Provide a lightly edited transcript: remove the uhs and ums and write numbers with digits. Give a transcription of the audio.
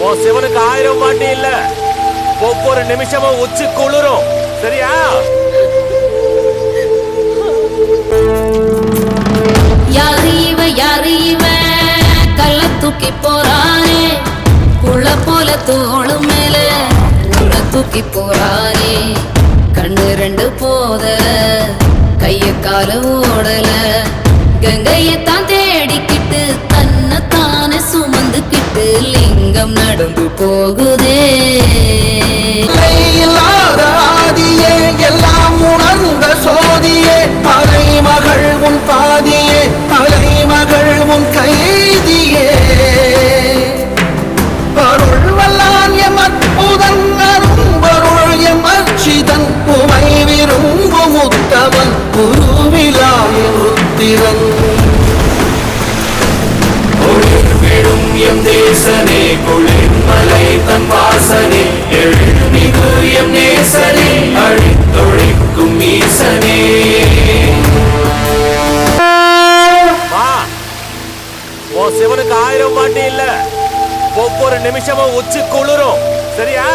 உன் சிவனுக்கு 1000 வாட்டி இல்ல, ஒவ்வொரு நிமிஷமும் உச்சி குளிரும். சரியா? யாரு இவன் கள்ள தூக்கி போறானே, புள்ள போல தோளு மேல உள்ள தூக்கி போறானே. கண்ணு 2 போத கைய கால ஓடல, கங்கையத்தான் தேடிக்கிட்டு தன்னைத்தானே சுமந்துக்கிட்டு லிங்கம் நடந்து போகுதே. ஆதியே எல்லாம் உணர்ந்த சோதியே, அலைமகள் உன் பாதியே, அலைமகள் உன் கைதியே. அருள் வல்லான் எம் அற்புதன், அரும்பருள் எம் அச்சிதன், உமை விரும்பும் உத்தமன், குருவிலாய ருத்திரன். ஒளிர்விடும் எம் தேசனே, குளிர்மலை தன் வாசனே, எழுமிகு எம் நேசனே, அழித்தொழிக்கும் ஈசனே. உன் சிவனுக்கு 1000 வாட்டி இல்ல, ஒவ்வொரு நிமிஷமும் உச்சி குளிரும். சரியா?